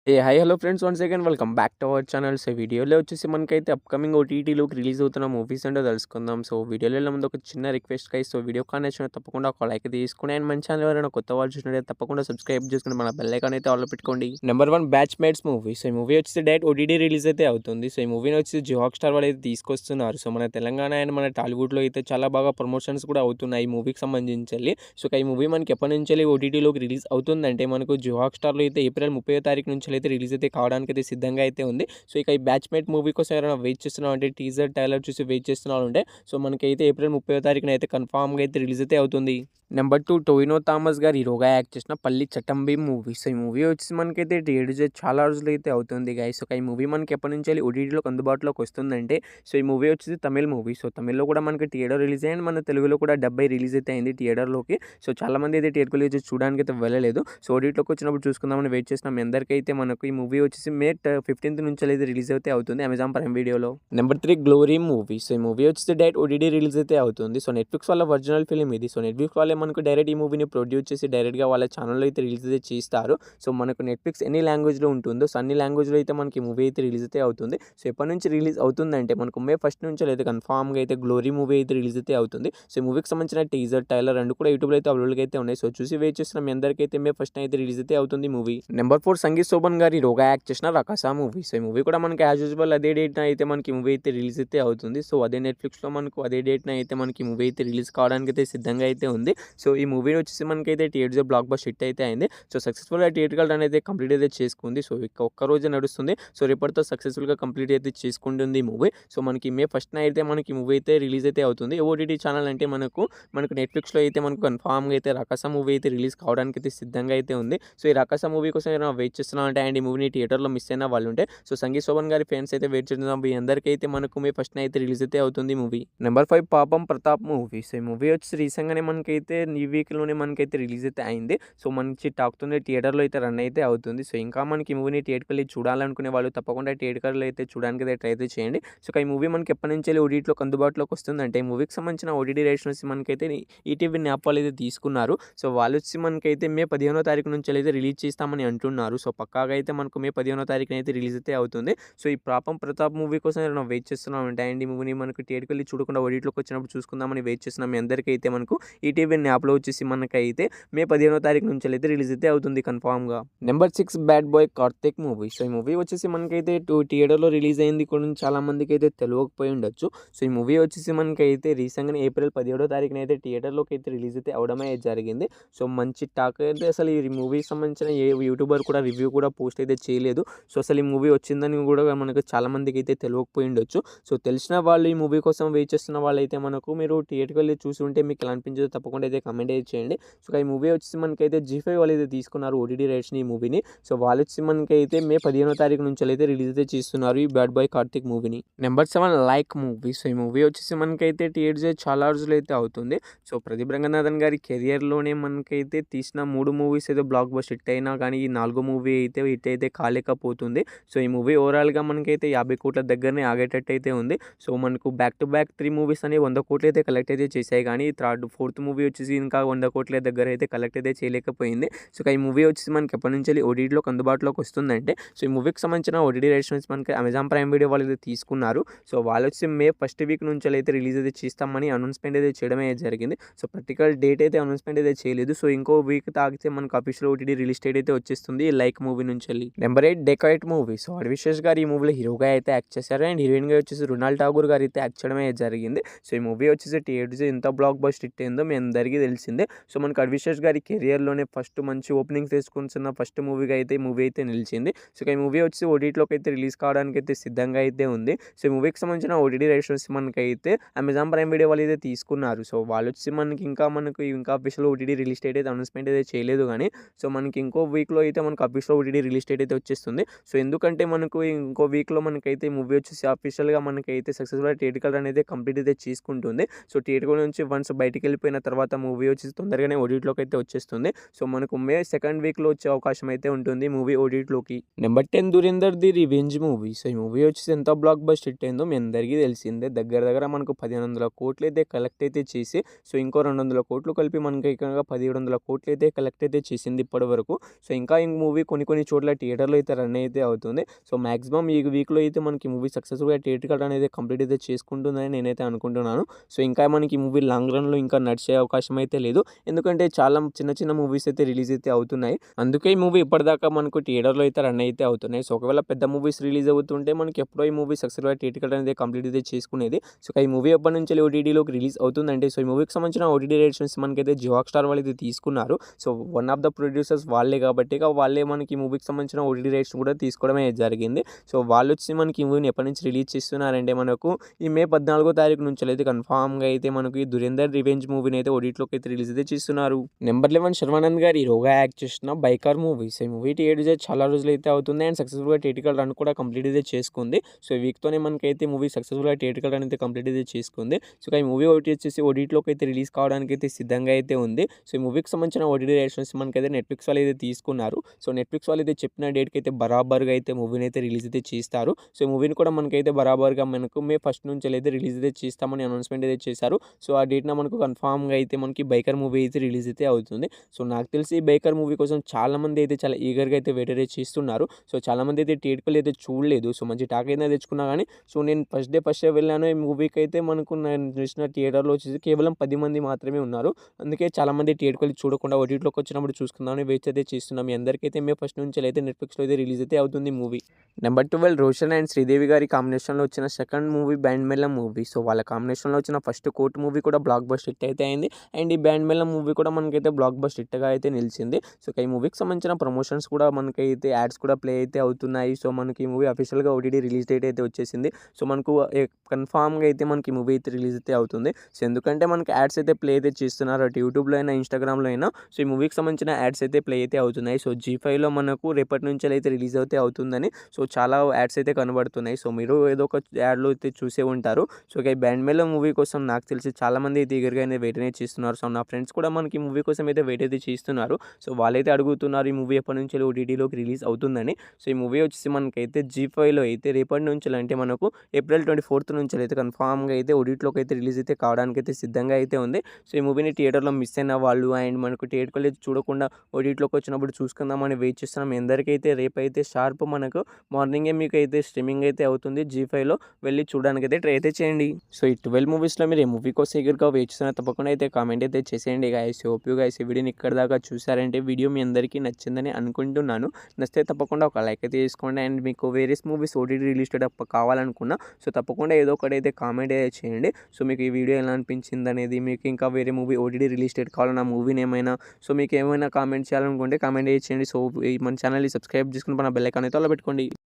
Hi hello friends once again welcome back to our channel. So వీడియోలో వచ్చేసి మనకైతే upcoming ఓటీటీలోకి release అవుతున్న movies ఏంటో తెలుసుకుందాం. సో వీడియోలో వెళ్ళే ముందు ఒక చిన్న రిక్వెస్ట్ గైస్. సో వీడియో కానీ నచ్చినా తప్పకుండా ఒక లైక్ తీసుకుని అండ్ మన ఛానల్ ఎవరైనా కొత్త వాళ్ళు చూసినట్లయితే తప్పకుండా సబ్స్క్రైబ్ చేసుకుని మన బెల్ ఐకాన్ అయితే ఆల్లో పెట్టుకోండి. Number 1 batch mates movie. So ఈ మూవీ వచ్చేసి డైరెక్ట్ ఓటీటీ రిలీజ్ అయితే అవుతుంది. సో ఈ మూవీని వచ్చి జియో హాట్‌స్టార్ వాళ్ళు అయితే తీసుకొస్తున్నారు. సో మన తెలంగాణ అండ్ మన టాలీవుడ్లో అయితే చాలా బాగా ప్రమోషన్స్ కూడా అవుతున్నాయి ఈ మూవీకి సంబంధించి. సో ఈ మూవీ మనకి ఎప్పటి నుంచి ఓటీటీలోకి రిలీజ్ అవుతుందంటే మనకు జియో హాట్‌స్టార్లో అయితే ఏప్రిల్ 30వ తారీఖు నుంచి అయితే రిలీజ్ అయితే కావడానికి అయితే సిద్ధంగా అయితే ఉంది. సో ఇక ఈ బ్యాచ్‌మేట్ మూవీ కోసం ఎవరైనా వెయిట్ చేస్తున్నాం అంటే టీజర్ ట్రైలర్ చూసి వెయిట్ చేస్తున్నారు అంటే సో మనకైతే ఏప్రిల్ 30వ తారీఖున అయితే కన్ఫర్మ్‌గా అయితే రిలీజ్ అయితే అవుతుంది. నెంబర్ 2 టోవినో థామస్ గారు హీరోగా యాక్ట్ చేసిన 'పల్లి చట్టంబి' మూవీ. సో ఈ మూవీ వచ్చేసి మనకైతే రిలీజ్ చాలా రోజులు అయితే అవుతుంది గైస్. సో ఈ మూవీ మనకి ఎప్పటి నుంచి ఓటీటీలోకి అందుబాటులోకి వస్తుందంటే సో ఈ మూవీ వచ్చేసి తమిళ్ మూవీ. సో తమిళ్లో కూడా మనకి థియేటర్ రిలీజ్ అయ్యింది. మన తెలుగులో కూడా డబ్బై రిలీజ్ అయితే అయింది థియేటర్‌లోకి. సో చాలామంది అయితే థియేటర్‌కి రిలీజ్ చూడడానికి అయితే వెళ్ళలేదు. సో ఓటీటీలోకి వచ్చినప్పుడు చూసుకుందామని వెయిట్ చేసిన మీ అందరికైతే మనకు ఈ మూవీ వచ్చేసి మే 15th నుంచి అయితే రిలీజ్ అయితే అవుతుంది అమెజాన్ ప్రైమ్ వీడియోలో. Number 3 glory movie. సో ఈ మూవీ వచ్చేసి డైరెక్ట్ ఓటీటీ రిలీజ్ అయితే అవుతుంది. సో నెట్‌ఫ్లిక్స్ వాళ్ళ ఒరిజినల్ ఫిల్మ్ ఇది. సో నెట్‌ఫ్లిక్స్ వాళ్ళే మనకు డైరెక్ట్ ఈ మూవీని ప్రొడ్యూస్ చేసి డైరెక్ట్‌గా వాళ్ళ ఛానల్‌లో అయితే రిలీజ్ అయితే చేస్తారు. సో మనకు నెట్‌ఫ్లిక్స్ ఎన్ని లాంగ్వేజ్‌లో ఉంటుందో సో అన్ని లాంగ్వేజ్‌లో అయితే మనకి మూవీ అయితే రిలీజ్ అయితే అవుతుంది. సో ఎప్పటి నుంచి రిలీజ్ అవుతుందంటే మనకు మే 1 నుంచి అయితే కన్ఫర్మ్‌గా అయితే గ్లోరీ మూవీ అయితే రిలీజ్ అయితే అవుతుంది. సో ఈ మూవీకి సంబంధించిన టీజర్ ట్రైలర్ రెండు కూడా యూట్యూబ్‌లో అయితే అవైలబుల్‌గా అయితే ఉన్నాయి. సో చూసి వెయిట్ చేస్తున్న మీ అందరికైతే మే 1 అయితే రిలీజ్ అయితే అవుతుంది మూవీ. నెంబర్ 4 సంగీత్ శోభన్ గారి హీరోగా యాక్ట్ చేసిన 'రకాస' మూవీ. సో ఈ మూవీ కూడా మనకి యాజ్ యూజువల్ అదే డేట్‌న అయితే మనకి మూవీ అయితే రిలీజ్ అయితే అవుతుంది. సో అదే నెట్‌ఫ్లిక్స్‌లో మనకు అదే డేట్‌న అయితే మనకి మూవీ అయితే రిలీజ్ కావడానికి అయితే సిద్ధంగా అయితే ఉంది. సో ఈ మూవీ వచ్చేసి మనకైతే థియేటర్స్‌లో బ్లాక్ బస్టర్ హిట్ అయితే అయింది. సో సక్సెస్‌ఫుల్‌గా థియేట్రికల్ రన్ అయితే కంప్లీట్ అయితే చేసుకుంది. సో ఇక ఒక్క రోజే నడుస్తుంది. సో రేపటితో సక్సెస్‌ఫుల్‌గా కంప్లీట్ అయితే చేసుకుంటుంది ఈ మూవీ. సో మనకి మే 1న అయితే మనకి మూవీ అయితే రిలీజ్ అయితే అవుతుంది. ఓటీటీ ఛానల్ అంటే మనకు నెట్‌ఫ్లిక్స్‌లో అయితే మనకు కన్ఫర్మ్‌గా అయితే 'రకాస' మూవీ అయితే రిలీజ్ కావడానికి అయితే సిద్ధంగా అయితే ఉంది. సో ఈ 'రకాస' మూవీ కోసం ఏమైనా వెయిట్ చేస్తున్నారంటే అండ్ ఈ మూవీని థియేటర్‌లో మిస్ అయిన వాళ్ళు ఉంటే సో సంగీత్ శోభన్ గారి ఫ్యాన్స్ అయితే వెయిట్ చేస్తున్నాం. మీ అందరికైతే మనకు మే 1న అయితే రిలీజ్ అయితే అవుతుంది మూవీ. నెంబర్ 5 పాపం ప్రతాప్ మూవీ. సో ఈ మూవీ వచ్చి రీసెంట్‌గానే మనకైతే ఈ వీక్‌లోనే మనకైతే రిలీజ్ అయితే అయింది. సో మంచి టాక్‌తోనే థియేటర్‌లో అయితే రన్ అయితే అవుతుంది. సో ఇంకా మనకి ఈ మూవీని థియేటర్‌కి వెళ్లి చూడాలనుకునే వాళ్ళు తప్పకుండా థియేటర్‌లో అయితే చూడడానికి అయితే ట్రై అయితే చేయండి. సో ఈ మూవీ మనకి ఎప్పటి నుంచి ఓటీటీలోకి అందుబాటులోకి వస్తుందంటే ఈ మూవీకి సంబంధించిన ఓటీటీ రైట్స్ నుంచి మనకైతే ఈటీవీ యాప్ వాళ్ళు అయితే తీసుకున్నారు. సో వాళ్ళు వచ్చి మనకైతే మే 15వ తారీఖు నుంచి అయితే రిలీజ్ చేస్తామని అంటున్నారు. సో పక్కాగా అయితే మనకు మే 15వ తారీఖున అయితే రిలీజ్ అయితే అవుతుంది. సో ఈ పాపం ప్రతాప్ మూవీ కోసం ఏమైనా వెయిట్ చేస్తున్నామంటే అండ్ ఈ మూవీని మనకు థియేటర్‌కి వెళ్లి చూడకుండా ఓటీటీలోకి వచ్చినప్పుడు చూసుకుందామని వెయిట్ చేస్తున్నాం. మీ అందరికైతే మనకు ఈటీవీ యాప్‌లో వచ్చేసి మనకైతే మే 15వ తారీఖు నుంచి అయితే రిలీజ్ అయితే అవుతుంది కన్ఫర్మ్‌గా. Number 6 bad boy Karthik movie. So ఈ మూవీ వచ్చేసి మనకైతే థియేటర్‌లో రిలీజ్ అయింది కూడా చాలా మందికి అయితే తెలియకపోయి ఉండొచ్చు. సో ఈ మూవీ వచ్చేసి మనకైతే రీసెంట్‌గానే ఏప్రిల్ 17వ తారీఖున అయితే థియేటర్‌లోకి అయితే రిలీజ్ అయితే అవ్వడమే జరిగింది. సో మంచి టాక్ అయితే అసలు ఈ మూవీకి సంబంధించిన ఏ యూట్యూబర్ కూడా రివ్యూ కూడా పోస్ట్ అయితే చేయలేదు. సో అసలు ఈ మూవీ వచ్చిందని కూడా మనకు చాలా మందికి అయితే తెలియకపోయి ఉండొచ్చు. సో తెలిసిన వాళ్ళు ఈ మూవీ కోసం వెయిట్ చేస్తున్న వాళ్ళైతే మీరు థియేటర్‌కి వెళ్లి చూసి ఉంటే మీకు ఎలా అనిపించిందో తప్పకుండా అయితే కామెంట్ అయితే చేయండి. సో ఈ మూవీ వచ్చేసి మనకైతే జీ5 వాళ్ళు అయితే తీసుకున్నారు ఓటీటీ రైట్స్‌ని ఈ మూవీని. సో వాళ్ళు వచ్చి మనకైతే మే 15వ తారీఖు నుంచి అయితే రిలీజ్ అయితే చేస్తున్నారు ఈ బ్యాడ్ బాయ్ కార్తిక్ మూవీని. Number 7 like movie. సో ఈ మూవీ వచ్చేసి మనకైతే థియేటర్స్ చాలా రోజులు అయితే అవుతుంది. సో ప్రదీప్ రంగనాథన్ గారి కెరియర్‌లోనే మనకైతే తీసిన 3 మూవీస్ అయితే బ్లాక్ బస్టర్ హిట్ అయినా కానీ ఈ 4వ మూవీ అయితే హిట్ అయితే కాలేకపోతుంది. సో ఈ మూవీ ఓవరాల్‌గా మనకైతే 50 కోట్ల దగ్గరనే ఆగేటట్టు అయితే ఉంది. సో మనకు బ్యాక్ టు బ్యాక్ 3 మూవీస్ అనేవి 100 కోట్లు అయితే కలెక్ట్ అయితే చేశాయి. కానీ ఫోర్త్ మూవీ వచ్చేసి ఇంకా 100 కోట్ల దగ్గర అయితే కలెక్ట్ అయితే చేయలేకపోయింది. సో ఈ మూవీ వచ్చేసి మనకి ఎప్పటి నుంచి ఓటీటీలోకి అందుబాటులోకి వస్తుందంటే సో ఈ మూవీకి సంబంధించిన ఓటీటీ రైట్స్ నుంచి మనకి అమెజాన్ ప్రైమ్ వీడియో వాళ్ళు అయితే తీసుకున్నారు. సో వాళ్ళు వచ్చి మే 1st వీక్ నుంచి అయితే రిలీజ్ అయితే చేస్తామని అనౌన్స్‌మెంట్ అయితే చేయడమే జరిగింది. సో పర్టిక్యులర్ డేట్ అయితే అనౌన్స్‌మెంట్ అయితే చేయలేదు. సో ఇంకో వీక్ తాగితే మనకు అఫీషియల్ ఓటీటీ రిలీజ్ డేట్ అయితే వచ్చేస్తుంది లైక్ మూవీ నుంచి. Number 8 dacoit movie. So Adivi Sesh గారు ఈ మూవీలో హీరోగా అయితే యాక్ట్ చేశారు అండ్ హీరోయిన్‌గా వచ్చేసి రుణాల్ ఠాగూర్ గారు అయితే యాక్ట్ చేయడమే జరిగింది. సో ఈ మూవీ వచ్చేసి థియేటర్స్ ఎంత బ్లాక్ బస్టర్ హిట్ అయిందో మీ అందరికీ తెలిసిందే. సో మనకు అడ్విశేష్ గారి కెరియర్‌లోనే ఫస్ట్ మంచి ఓపెనింగ్స్ తీసుకొస్తున్న ఫస్ట్ మూవీగా అయితే ఈ మూవీ అయితే నిలిచింది. సో ఈ మూవీ వచ్చి ఓటీటీలోకి అయితే రిలీజ్ కావడానికి అయితే సిద్ధంగా అయితే ఉంది. సో ఈ మూవీకి సంబంధించిన ఓటీటీ రైట్స్ మనకైతే అమెజాన్ ప్రైమ్ వీడియో వాళ్ళు అయితే తీసుకున్నారు. సో వాళ్ళు వచ్చి మనకు ఇంకా అఫీషియల్ ఓటీటీ రిలీజ్ డేట్ అయితే అనౌన్స్‌మెంట్ అయితే చేయలేదు కానీ సో మనకి ఇంకో వీక్‌లో అయితే మనకు అఫీషియల్ ఓటీటీ రిలీజ్ డేట్ అయితే వచ్చేస్తుంది. సో ఎందుకంటే మనకు ఇంకో వీక్‌లో మనకైతే మూవీ వచ్చేసి అఫీషియల్‌గా మనకైతే సక్సెస్‌ఫుల్‌గా థియేట్రికల్ రన్ అయితే కంప్లీట్ అయితే చేసుకుంటుంది. సో థియేటర్ నుంచి వన్స్ బయటికి వెళ్ళిపోయిన తర్వాత మూవీ వచ్చేసి తొందరగానే ఓటీటీలోకి అయితే వచ్చేస్తుంది. సో మనకు మే 2nd వీక్‌లో వచ్చే అవకాశం అయితే ఉంటుంది మూవీ ఓటీటీలోకి. Number 10 Dhurandhar the revenge movie. So ఈ మూవీ వచ్చేసి ఎంత బ్లాక్ బస్టర్ హిట్ అయిందో మీ అందరికీ తెలిసిందే. దగ్గర మనకు 1500 కోట్లు అయితే కలెక్ట్ అయితే చేసి సో ఇంకో 200 కోట్లు కలిపి మనకి ఇక్కడ 1700 కోట్లు అయితే కలెక్ట్ అయితే చేసింది ఇప్పటి వరకు. సో ఇంకా ఈ మూవీ కొన్ని చోట్ల థియేటర్‌లో అయితే రన్ అయితే అవుతుంది. సో, మాక్సిమం ఈ వీక్‌లో అయితే మనకి మూవీ సక్సెస్‌ఫుల్‌గా థియేట్రికల్ అనేది కంప్లీట్ అయితే చేసుకుంటుందని నేనైతే అనుకుంటున్నాను. సో, ఇంకా మనకి మూవీ లాంగ్ రన్‌లో ఇంకా నడిచే అవకాశం అయితే లేదు. ఎందుకంటే చాలా చిన్న చిన్న మూవీస్ అయితే రిలీజ్ అయితే అవుతున్నాయి. అందుకే ఈ మూవీ ఇప్పటిదాకా మనకు థియేటర్‌లో అయితే రన్ అయితే అవుతున్నాయి. సో, ఒకవేళ పెద్ద మూవీస్ రిలీజ్ అవుతుంటే మనకి ఎప్పుడో ఈ మూవీ సక్సెస్‌ఫుల్‌గా థియేట్రికల్ అనేది కంప్లీట్ అయితే చేసుకునేది. సో, ఈ మూవీ ఎప్పటినుంచి ఓటీటీలోకి రిలీజ్ అవుతుందంటే సో, ఈ మూవీకి సంబంధించిన ఓటీటీ రైట్స్ మనకైతే జియో హాట్‌స్టార్ వాళ్ళు అయితే తీసుకున్నారు. So, one of the producers వాళ్ళే కాబట్టి ఇక వాళ్ళే మనకి ఈ మూవీకి సంబంధించిన ఓటీటీ రైట్స్ కూడా తీసుకోవడమే జరిగింది. సో, వాళ్ళొచ్చి మనకి ఈ మూవీని ఎప్పటి నుంచి రిలీజ్ చేస్తున్నారంటే మనకు ఈ మే 14వ తారీఖు నుంచి అయితే కన్ఫర్మ్‌గా అయితే మనకి 'ధురేందర్ రివెంజ్' మూవీని అయితే ఓటీటీలోకి అయితే రిలీజ్ అయితే చేస్తున్నారు. నెంబర్ 11 శర్వానంద్ గారు హీరోగా యాక్ట్ చేసిన 'బైకర్' మూవీ. సో, ఈ మూవీ థియేటర్ చాలా రోజులైతే అవుతుంది అండ్ సక్సెస్‌ఫుల్‌గా థియేట్రికల్ రన్ కూడా కంప్లీట్ అయితే చేసుకుంది. సో, ఈ వీక్‌తోనే మనకైతే మూవీ సక్సెస్‌ఫుల్‌గా థియేట్రికల్ రన్ అయితే కంప్లీట్ అయితే చేసుకుంది. సో, ఈ మూవీ వచ్చేసి ఓటీటీలోకి అయితే రిలీజ్ కావడానికి అయితే సిద్ధంగా అయితే ఉంది. సో, ఈ మూవీకి సంబంధించిన ఓటీటీ రైట్స్ మనకైతే నెట్‌ఫ్లిక్స్ వాళ్ళు అయితే తీసుకున్నారు. సో, నెట్‌ఫ్లిక్స్ వాళ్ళు అయితే చెప్పిన డేట్‌కి అయితే బరాబర్‌గా అయితే మూవీని అయితే రిలీజ్ అయితే చేస్తారు. సో, ఈ మూవీని కూడా మనకైతే బరాబర్‌గా మనకు మే 1 నుంచి అయితే రిలీజ్ అయితే చేస్తామని అనౌన్స్‌మెంట్ అయితే చేశారు. సో, ఆ డేట్‌న మనకు కన్ఫర్మ్‌గా అయితే మనకి 'బైకర్' మూవీ అయితే రిలీజ్ అయితే అవుతుంది. సో, నాకు తెలిసి 'బైకర్' మూవీ కోసం చాలామంది అయితే చాలా ఈగర్‌గా అయితే వెయిట్ అయితే చేస్తున్నారు. సో, చాలామంది అయితే థియేటర్‌లో అయితే చూడలేదు. సో, మంచి టాక్ అయితే తెచ్చుకున్నా కానీ సో, నేను ఫస్ట్ డే వెళ్ళాను. ఈ మూవీకి అయితే మనకు నేను చూసిన థియేటర్‌లో వచ్చేసి కేవలం 10 మంది మాత్రమే ఉన్నారు. అందుకే చాలామంది థియేటర్‌కి వెళ్లి చూడకుండా ఓటీటీలోకి వచ్చినప్పుడు చూసుకుందామని వెయిట్ అయితే చేస్తున్నాం. మీ అందరికైతే మే 1 నుంచి అయితే నెట్‌ఫ్లిక్స్‌లో అయితే రిలీజ్ అయితే అవుతుంది movie. Number 12 Roshan and Sridevi గారి కాంబినేషన్‌లో వచ్చిన second movie 'band Melam' movie. So, వాళ్ళ కాంబినేషన్‌లో వచ్చిన ఫస్ట్ కోర్ట్ మూవీ కూడా బ్లాక్ బస్టర్ హిట్ అయితే అయింది. అండ్ ఈ 'బ్యాండ్ మేళం' మూవీ కూడా మనకైతే బ్లాక్ బస్టర్ హిట్‌గా అయితే నిలిచింది. సో, ఈ మూవీకి సంబంధించిన ప్రమోషన్స్ కూడా మనకైతే యాడ్స్ కూడా ప్లే అయితే అవుతున్నాయి. సో, మనకి ఈ మూవీ అఫీషియల్‌గా ఓటీటీ రిలీజ్ డేట్ అయితే వచ్చేసింది. సో, మనకు కన్ఫర్మ్‌గా అయితే మనకి మూవీ అయితే రిలీజ్ అయితే అవుతుంది. సో, ఎందుకంటే మనకి యాడ్స్ అయితే ప్లే అయితే చేస్తున్నారు. అటు యూట్యూబ్‌లో అయినా, ఇన్‌స్టాగ్రామ్‌లో అయినా. సో, ఈ మూవీకి సంబంధించిన యాడ్స్ అయితే ప్లే అయితే అవుతున్నాయి. సో, జీ5లో మనకు రేపటి నుంచి అయితే రిలీజ్ అయితే అవుతుందని సో, చాలా యాడ్స్ అయితే కనబడుతున్నాయి. సో, మీరు ఏదో ఒక యాడ్‌లో అయితే చూసే ఉంటారు. సో, ఈ 'బ్యాండ్ మేళం' మూవీ కోసం నాకు తెలిసి చాలామంది అయితే ఈగర్‌గా అయితే వెయిట్ అనేది చేస్తున్నారు. సో, నా ఫ్రెండ్స్ కూడా మనకి మూవీ కోసం అయితే వెయిట్ అయితే చేస్తున్నారు. సో, వాళ్ళైతే అడుగుతున్నారు ఈ మూవీ ఎప్పటి నుంచి ఓటీటీలోకి రిలీజ్ అవుతుందని. సో, ఈ మూవీ వచ్చేసి మనకైతే జీ5లో అయితే రేపటి నుంచి అంటే మనకు ఏప్రిల్ 24 నుంచి అయితే కన్ఫర్మ్‌గా అయితే ఓటీటీలోకి అయితే రిలీజ్ అయితే కావడానికి అయితే సిద్ధంగా అయితే ఉంది. సో, ఈ మూవీని థియేటర్‌లో మిస్ అయిన వాళ్ళు అండ్ మనకు థియేటర్‌కి వెళ్ళి చూడకుండా ఓటీటీలోకి వచ్చినప్పుడు చూసుకుందామని వెయిట్ చేస్తున్నాం. మీ అందరికైతే రేపైతే షార్ప్ మనకు మార్నింగే మీకైతే స్ట్రీమింగ్ అయితే అవుతుంది జీ5లో. వెళ్ళి చూడడానికైతే ట్రై అయితే చేయండి. సో, ఈ 12 మూవీస్‌లో మీరు ఏ మూవీ కోసం ఈగర్‌గా వెయిట్ చేస్తున్నారో తప్పకుండా అయితే కామెంట్ అయితే చేసేయండి గైస్. హోప్ యూ గైస్ ఈ వీడియోని ఇక్కడి దాకా చూసారంటే వీడియో మీ అందరికీ నచ్చిందని అనుకుంటున్నాను. నచ్చితే తప్పకుండా ఒక లైక్ అయితే చేసుకోండి అండ్ మీకు various movies OTT release date కావాలనుకున్నా సో, తప్పకుండా ఏదో ఒకటైతే కామెంట్ అయితే చేయండి. సో, మీకు ఈ వీడియో ఎలా అనిపించింది అనేది మీకు ఇంకా వేరే మూవీ ఓటీటీ రిలీజ్ డేట్ కావాలన్నా మూవీని ఏమైనా సో, మీకు ఏమైనా కామెంట్ చేయాలనుకుంటే కామెంట్ అయితే చేయండి. సో, మన ఛానల్‌ని సబ్స్క్రైబ్ చేసుకొని మన బెల్ ఐకాన్ అయితే ఆన్‌లో పెట్టుకోండి.